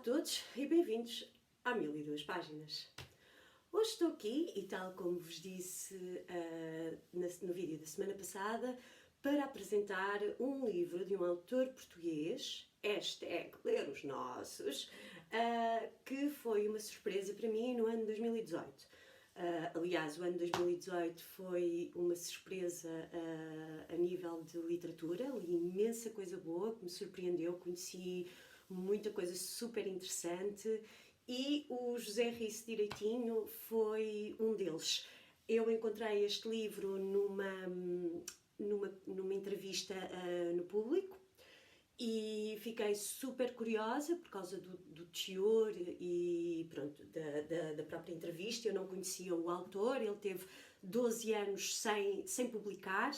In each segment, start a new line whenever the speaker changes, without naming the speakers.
Olá a todos e bem-vindos a 1002 páginas. Hoje estou aqui, e tal como vos disse no vídeo da semana passada, para apresentar um livro de um autor português, #ler os nossos, que foi uma surpresa para mim no ano 2018. Aliás, o ano 2018 foi uma surpresa a nível de literatura, li imensa coisa boa que me surpreendeu, conheci muita coisa super interessante e o José Ri-se Direitinho foi um deles. Eu encontrei este livro numa entrevista no Público e fiquei super curiosa por causa do teor e pronto, da própria entrevista. Eu não conhecia o autor, ele teve 12 anos sem publicar.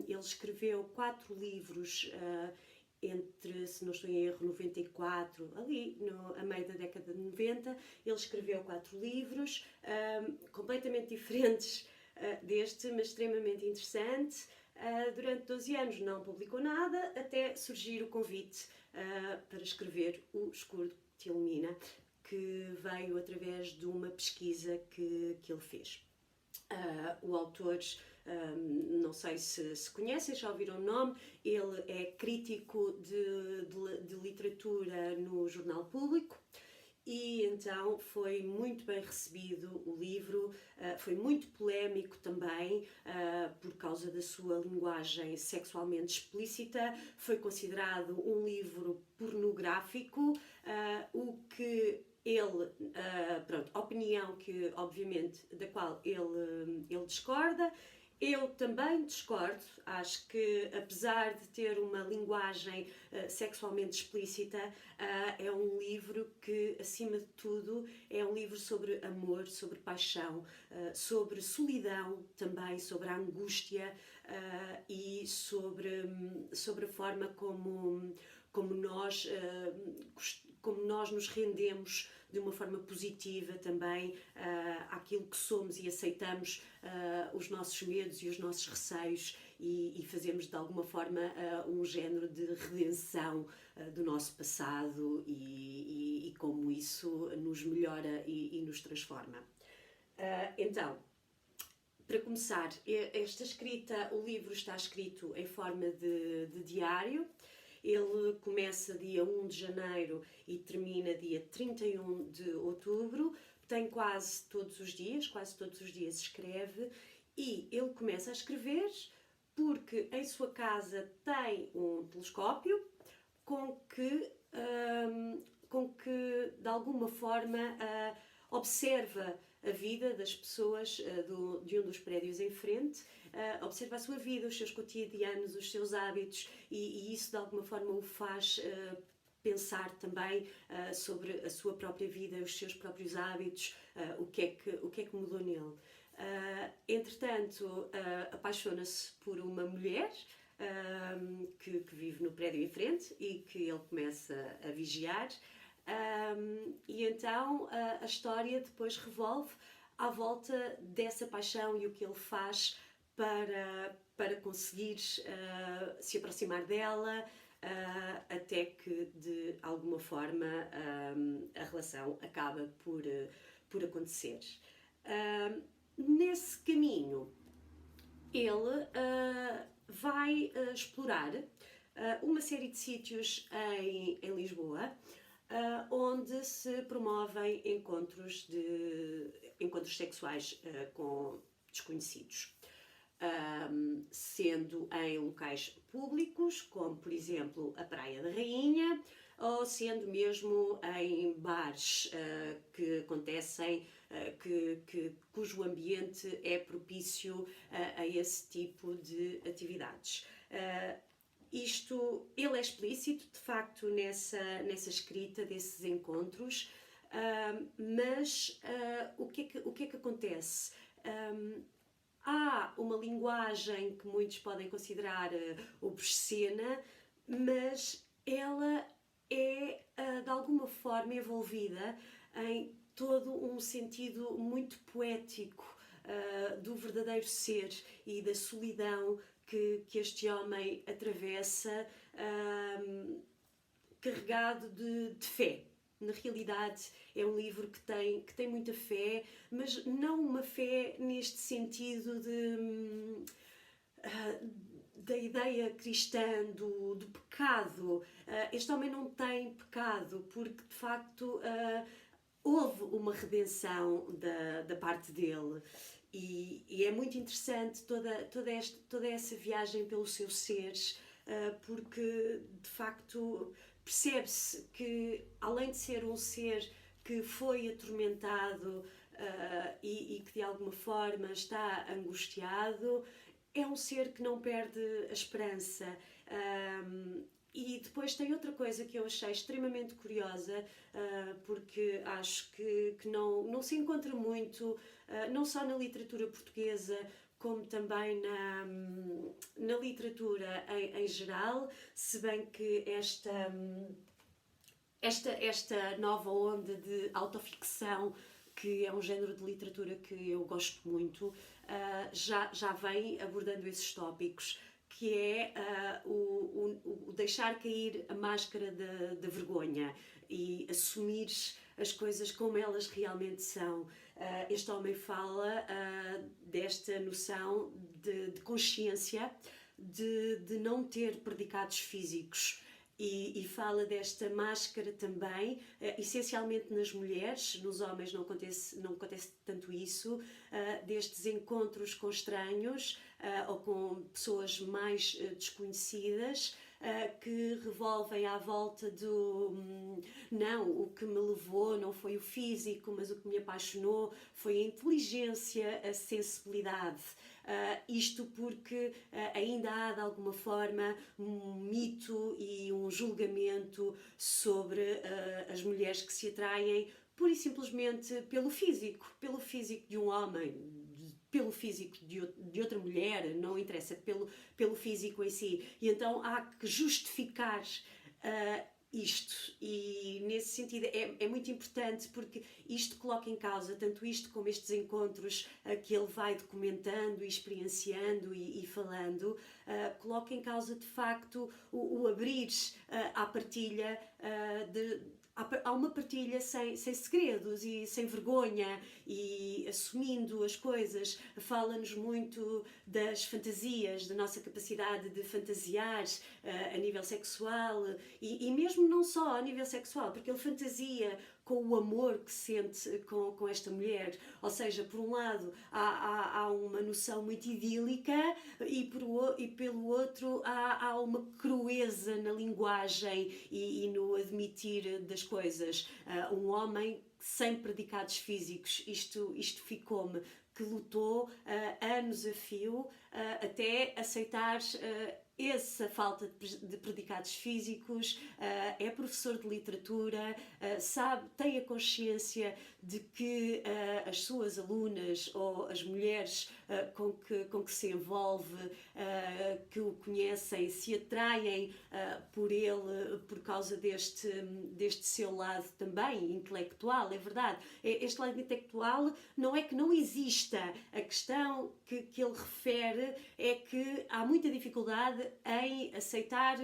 Ele escreveu 4 livros entre, se não estou em erro, 94, ali a meio da década de 90, ele escreveu 4 livros, completamente diferentes deste, mas extremamente interessante. Durante 12 anos não publicou nada, até surgir o convite para escrever O Escuro Te Ilumina, que veio através de uma pesquisa que ele fez. O autor, não sei se conhecem, já ouviram o nome, ele é crítico de literatura no Jornal Público e então foi muito bem recebido o livro, foi muito polémico também por causa da sua linguagem sexualmente explícita, foi considerado um livro pornográfico, o que ele, pronto, opinião que obviamente da qual ele discorda. Eu também discordo, acho que apesar de ter uma linguagem sexualmente explícita, é um livro que, acima de tudo, é um livro sobre amor, sobre paixão, sobre solidão também, sobre a angústia e sobre a forma como nós nos rendemos de uma forma positiva também àquilo que somos e aceitamos os nossos medos e os nossos receios e fazemos de alguma forma um género de redenção do nosso passado e como isso nos melhora e nos transforma. Então, para começar, esta escrita, o livro está escrito em forma de diário. Ele começa dia 1 de janeiro e termina dia 31 de outubro. Tem quase todos os dias escreve. E ele começa a escrever porque em sua casa tem um telescópio com que de alguma forma observa a vida das pessoas de um dos prédios em frente, observa a sua vida, os seus cotidianos, os seus hábitos e isso de alguma forma o faz pensar também sobre a sua própria vida, os seus próprios hábitos, o que é que mudou nele. Entretanto, apaixona-se por uma mulher que vive no prédio em frente e que ele começa a vigiar. E então a história depois revolve à volta dessa paixão e o que ele faz para conseguir se aproximar dela, até que de alguma forma a relação acaba por acontecer. Nesse caminho ele vai explorar uma série de sítios em Lisboa, onde se promovem encontros sexuais com desconhecidos, sendo em locais públicos, como por exemplo a Praia da Rainha, ou sendo mesmo em bares que acontecem, cujo ambiente é propício a esse tipo de atividades. Ele é explícito, de facto, nessa escrita desses encontros, mas o que é que acontece? Há uma linguagem que muitos podem considerar obscena, mas ela é, de alguma forma, envolvida em todo um sentido muito poético do verdadeiro ser e da solidão que este homem atravessa, carregado de fé. Na realidade, é um livro que tem muita fé, mas não uma fé neste sentido da ideia cristã do pecado. Este homem não tem pecado, porque de facto houve uma redenção da parte dele. E é muito interessante toda essa viagem pelo seu ser, porque de facto percebe-se que, além de ser um ser que foi atormentado e que de alguma forma está angustiado, é um ser que não perde a esperança. E depois tem outra coisa que eu achei extremamente curiosa, porque acho que não se encontra muito, não só na literatura portuguesa, como também na literatura em geral, se bem que esta nova onda de autoficção, que é um género de literatura que eu gosto muito, já vem abordando esses tópicos, que é o deixar cair a máscara da vergonha e assumir as coisas como elas realmente são. Este homem fala desta noção de consciência, de não ter predicados físicos. E fala desta máscara também, essencialmente nas mulheres. Nos homens não acontece tanto isso, destes encontros com estranhos ou com pessoas mais desconhecidas, que revolvem à volta do não, o que me levou não foi o físico, mas o que me apaixonou foi a inteligência, a sensibilidade. Isto porque ainda há de alguma forma um mito e um julgamento sobre as mulheres que se atraem pura e simplesmente pelo físico de um homem, pelo físico de outra mulher, não interessa, pelo físico em si. E então há que justificar isto, e nesse sentido é muito importante, porque isto coloca em causa, tanto isto como estes encontros que ele vai documentando e experienciando e falando, coloca em causa de facto o abrir à partilha há uma partilha sem segredos e sem vergonha, e assumindo as coisas. Fala-nos muito das fantasias, da nossa capacidade de fantasiar a nível sexual, e mesmo não só a nível sexual, porque ele fantasia com o amor que sente com esta mulher. Ou seja, por um lado há uma noção muito idílica, e pelo outro há uma crueza na linguagem e no admitir das coisas. Um homem sem predicados físicos, isto ficou-me, que lutou anos a fio até aceitar essa falta de predicados físicos, é professor de literatura, tem a consciência de que as suas alunas ou as mulheres com que se envolve, que o conhecem, se atraem por ele por causa deste seu lado também intelectual. É verdade, este lado intelectual não é que não exista, a questão que ele refere é que há muita dificuldade em aceitar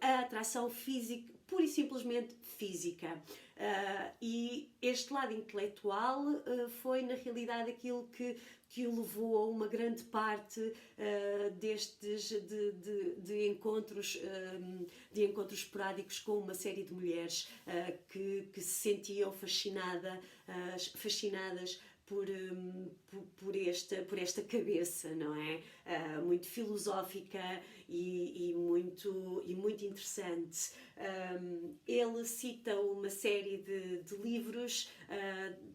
a atração física, pura e simplesmente física. E este lado intelectual foi na realidade aquilo que o levou a uma grande parte destes de encontros esporádicos com uma série de mulheres que se sentiam fascinadas por esta cabeça, não é? Muito filosófica e muito interessante. Ele cita uma série de livros,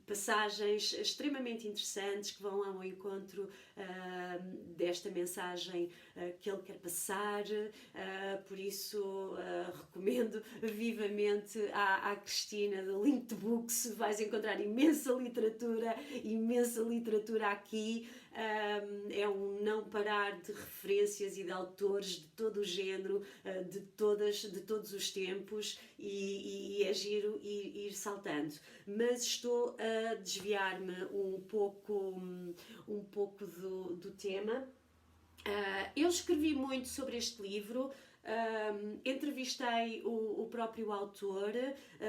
passagens extremamente interessantes que vão ao encontro desta mensagem que ele quer passar. Por isso recomendo vivamente à Cristina do Link to Books. Vais encontrar imensa literatura aqui. É um não parar de referências e de autores de todo o género, de todos os tempos, e é giro ir saltando. Mas estou a desviar-me um pouco do tema. Eu escrevi muito sobre este livro, entrevistei o próprio autor,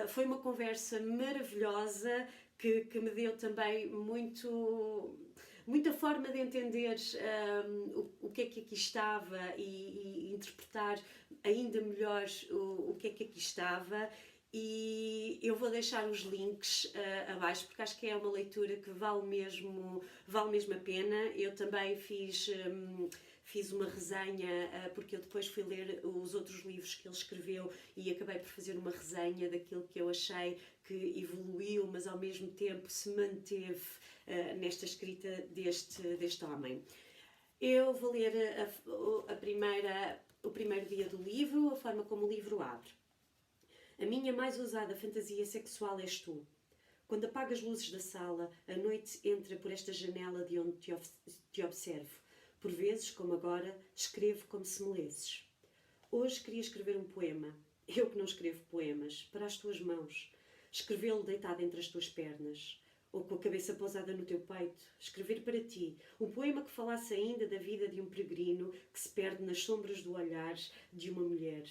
foi uma conversa maravilhosa que me deu também muita forma de entender o que é que aqui estava e interpretar ainda melhor o que é que aqui estava. E eu vou deixar os links abaixo, porque acho que é uma leitura que vale mesmo a pena. Eu também fiz uma resenha, porque eu depois fui ler os outros livros que ele escreveu e acabei por fazer uma resenha daquilo que eu achei que evoluiu, mas ao mesmo tempo se manteve nesta escrita deste homem. Eu vou ler o primeiro dia do livro, a forma como o livro abre. A minha mais ousada fantasia sexual és tu. Quando apago as luzes da sala, a noite entra por esta janela de onde te observo. Por vezes, como agora, escrevo como se me lesses. Hoje queria escrever um poema. Eu que não escrevo poemas, para as tuas mãos. Escrevê-lo deitado entre as tuas pernas. Ou com a cabeça pousada no teu peito. Escrever para ti. Um poema que falasse ainda da vida de um peregrino que se perde nas sombras do olhar de uma mulher.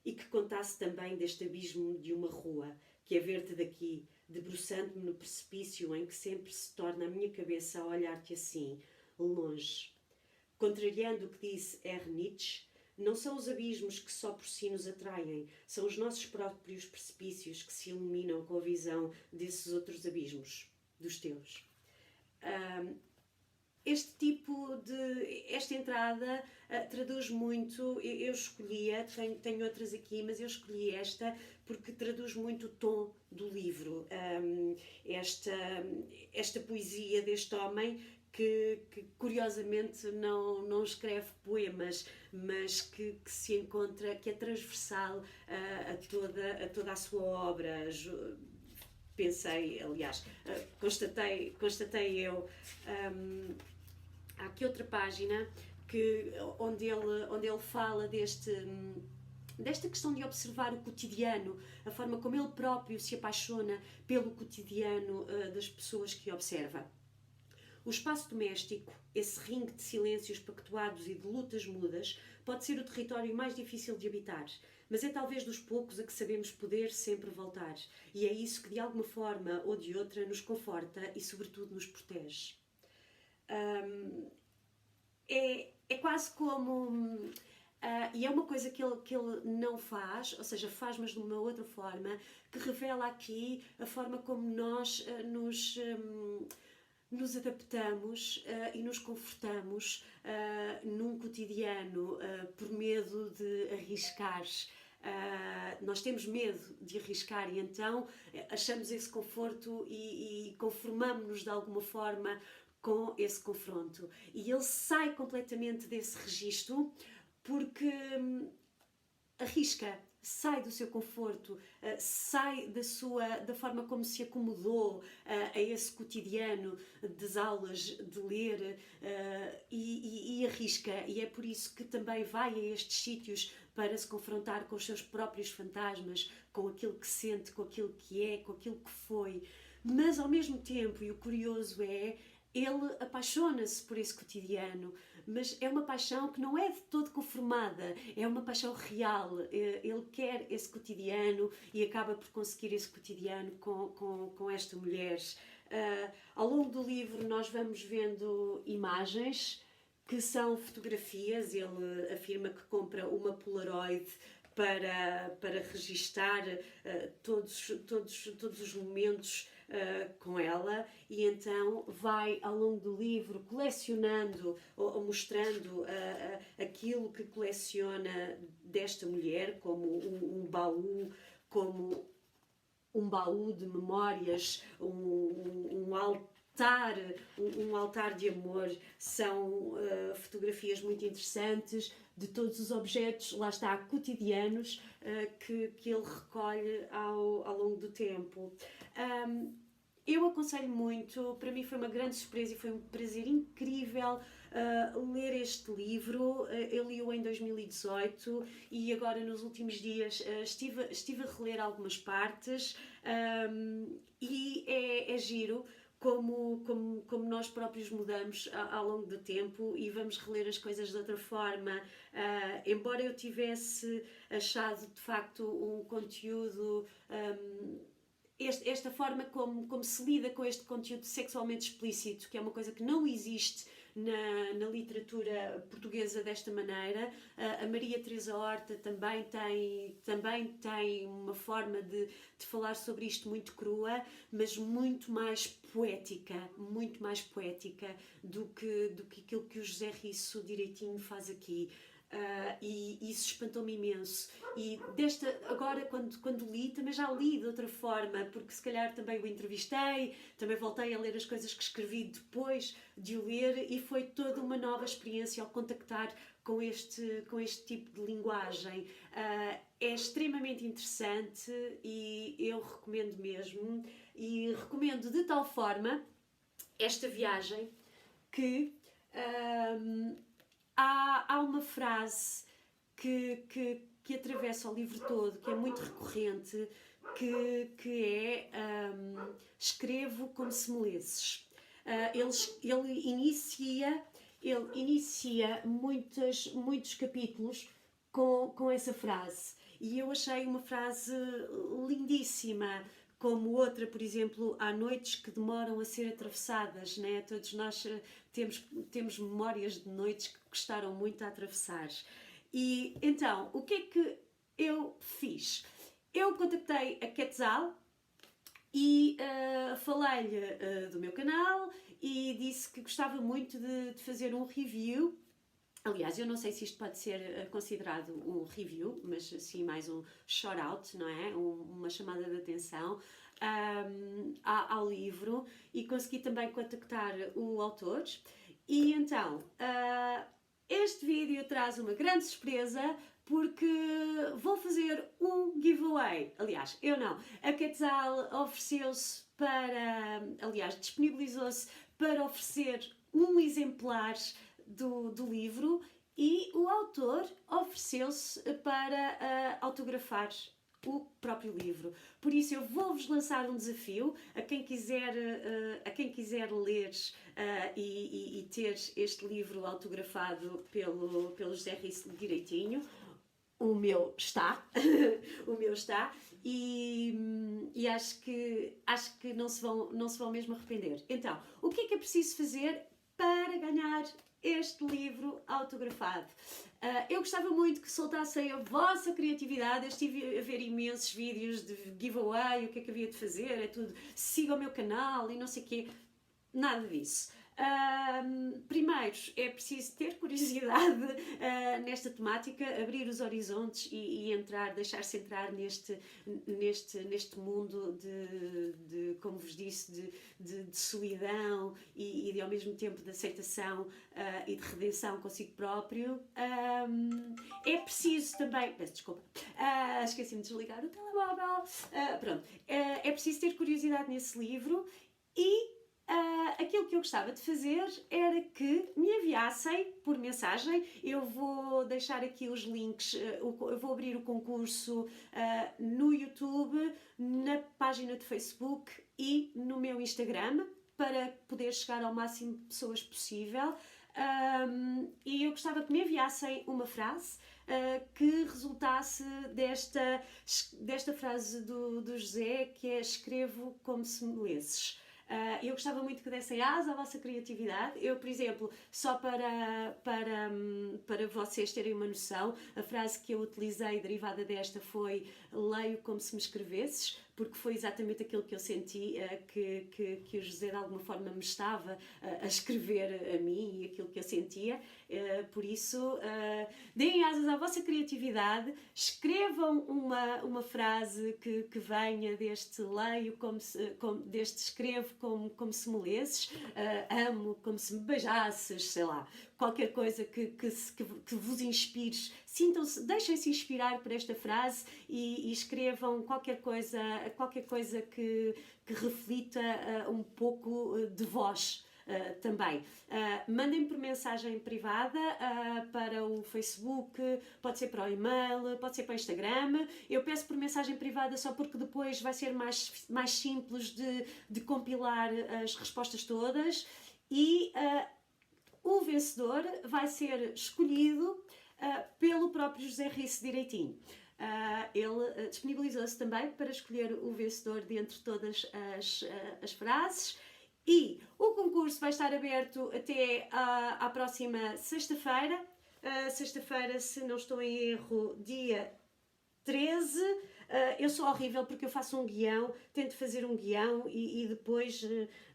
E que contasse também deste abismo de uma rua, que é ver-te daqui, debruçando-me no precipício em que sempre se torna a minha cabeça a olhar-te assim, longe. Contrariando o que disse R. Nietzsche, não são os abismos que só por si nos atraem, são os nossos próprios precipícios que se iluminam com a visão desses outros abismos, dos teus. Esta entrada traduz muito, eu escolhia, tenho outras aqui, mas eu escolhi esta porque traduz muito o tom do livro, esta poesia deste homem que curiosamente não escreve poemas, mas que se encontra, que é transversal a toda a sua obra. Pensei, aliás, constatei eu. Há aqui outra página onde ele fala desta questão de observar o cotidiano, a forma como ele próprio se apaixona pelo cotidiano das pessoas que observa. O espaço doméstico, esse ringue de silêncios pactuados e de lutas mudas, pode ser o território mais difícil de habitar, mas é talvez dos poucos a que sabemos poder sempre voltar, e é isso que de alguma forma ou de outra nos conforta e sobretudo nos protege. É quase como... e é uma coisa que ele não faz, ou seja, faz mas de uma outra forma, que revela aqui a forma como nós nos adaptamos e nos confortamos num cotidiano por medo de arriscar. Nós temos medo de arriscar e então achamos esse conforto e conformamos-nos de alguma forma com esse confronto. E ele sai completamente desse registro porque arrisca, sai do seu conforto, sai da forma como se acomodou a esse cotidiano das aulas de ler e arrisca. E é por isso que também vai a estes sítios para se confrontar com os seus próprios fantasmas, com aquilo que sente, com aquilo que é, com aquilo que foi. Mas ao mesmo tempo, e o curioso é, ele apaixona-se por esse cotidiano, mas é uma paixão que não é de todo conformada, é uma paixão real. Ele quer esse cotidiano e acaba por conseguir esse cotidiano com esta mulher. Ao longo do livro nós vamos vendo imagens que são fotografias. Ele afirma que compra uma Polaroid para registar todos os momentos com ela, e então vai ao longo do livro colecionando ou mostrando aquilo que coleciona desta mulher, como um baú, como um baú de memórias, um altar de amor. São fotografias muito interessantes de todos os objetos, lá está, cotidianos, que ele recolhe ao longo do tempo. Eu aconselho muito, para mim foi uma grande surpresa e foi um prazer incrível ler este livro. Eu li-o em 2018 e agora nos últimos dias estive a reler algumas partes e é giro como nós próprios mudamos ao longo do tempo e vamos reler as coisas de outra forma. Embora eu tivesse achado de facto um conteúdo, esta forma como se lida com este conteúdo sexualmente explícito, que é uma coisa que não existe na literatura portuguesa desta maneira. A Maria Teresa Horta também tem uma forma de falar sobre isto muito crua, mas muito mais poética do que aquilo que o José Risso direitinho faz aqui. E isso espantou-me imenso. E agora, quando li, também já li de outra forma, porque se calhar também o entrevistei, também voltei a ler as coisas que escrevi depois de o ler, e foi toda uma nova experiência ao contactar com este tipo de linguagem. É extremamente interessante e eu recomendo mesmo, e recomendo de tal forma esta viagem que há uma frase que atravessa o livro todo, que é muito recorrente, que é escrevo como se me lesses. Ele inicia muitos capítulos com essa frase, e eu achei uma frase lindíssima. Como outra, por exemplo, há noites que demoram a ser atravessadas, né? Todos nós temos memórias de noites que custaram muito a atravessar. E então, o que é que eu fiz? Eu contactei a Quetzal e falei-lhe do meu canal e disse que gostava muito de fazer um review. Aliás, eu não sei se isto pode ser considerado um review, mas assim mais um shout-out, não é? Uma chamada de atenção ao livro, e consegui também contactar o autor. E então, este vídeo traz uma grande surpresa, porque vou fazer um giveaway. Aliás, eu não. A Quetzal ofereceu-se disponibilizou-se para oferecer um exemplar do livro, e o autor ofereceu-se para autografar o próprio livro. Por isso eu vou-vos lançar um desafio a quem quiser ler e ter este livro autografado pelo José Risso direitinho. O meu está, e acho que não se vão mesmo arrepender. Então, o que é preciso fazer para ganhar este livro autografado? Eu gostava muito que soltassem a vossa criatividade. Eu estive a ver imensos vídeos de giveaway, o que é que havia de fazer, é tudo, siga o meu canal e não sei o quê. Nada disso. Primeiro, é preciso ter curiosidade nesta temática, abrir os horizontes e deixar-se entrar neste mundo de, como vos disse, de solidão e de, ao mesmo tempo, de aceitação e de redenção consigo próprio. É preciso também... Peço desculpa. Esqueci-me de desligar o telemóvel. Pronto. É preciso ter curiosidade nesse livro, e aquilo que eu gostava de fazer era que me enviassem por mensagem. Eu vou deixar aqui os links, eu vou abrir o concurso no YouTube, na página de Facebook e no meu Instagram, para poder chegar ao máximo de pessoas possível. E eu gostava que me enviassem uma frase que resultasse desta frase do José, que é: escrevo como se me lesses. Eu gostava muito que dessem asa à vossa criatividade. Eu, por exemplo, só para vocês terem uma noção, a frase que eu utilizei derivada desta foi: leio como se me escrevesses, porque foi exatamente aquilo que eu senti, que o José de alguma forma me estava a escrever a mim, e aquilo que eu sentia. Por isso, deem asas à vossa criatividade, escrevam uma frase que venha deste leio, deste escrevo como se me lesses, amo como se me beijasses, sei lá, qualquer coisa que vos inspire. Sintam-se, deixem-se inspirar por esta frase e escrevam qualquer coisa que reflita um pouco de vós. também. Mandem-me por mensagem privada para o Facebook, pode ser para o e-mail, pode ser para o Instagram. Eu peço por mensagem privada só porque depois vai ser mais simples de compilar as respostas todas e o vencedor vai ser escolhido pelo próprio José Risso direitinho. Ele disponibilizou-se também para escolher o vencedor dentre todas as frases. E o concurso vai estar aberto até à próxima sexta-feira. Sexta-feira, se não estou em erro, dia 13. Eu sou horrível porque eu faço um guião, tento fazer um guião e depois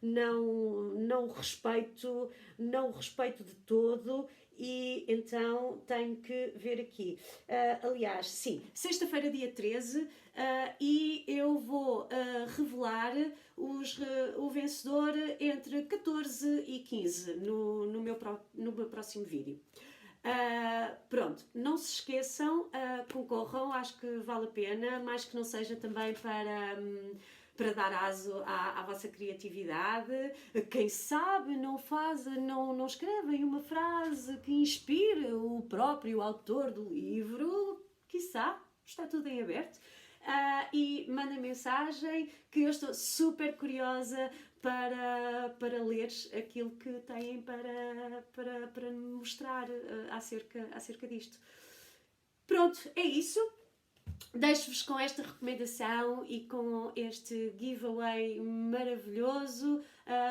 não respeito de todo. E então tenho que ver aqui. Aliás, sim, sexta-feira, dia 13, e eu vou revelar o vencedor entre 14 e 15 no meu próximo vídeo. Pronto, não se esqueçam, concorram, acho que vale a pena, mais que não seja também para dar aso à vossa criatividade. Quem sabe não escrevem uma frase que inspire o próprio autor do livro, quiçá, está tudo em aberto. E mandem mensagem que eu estou super curiosa para ler aquilo que têm para mostrar acerca disto. Pronto, é isso. Deixo-vos com esta recomendação e com este giveaway maravilhoso.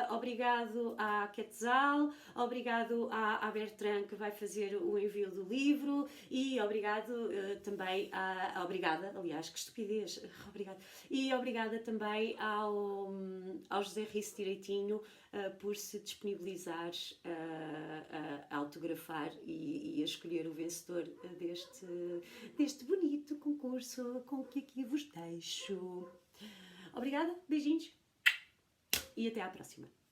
Obrigado à Quetzal, obrigado à Bertrand que vai fazer o envio do livro e obrigado também obrigada, aliás, que estupidez, obrigada. E obrigada também ao José Risso direitinho por se disponibilizar a autografar e a escolher o vencedor deste bonito concurso com o que aqui vos deixo. Obrigada, beijinhos e até à próxima.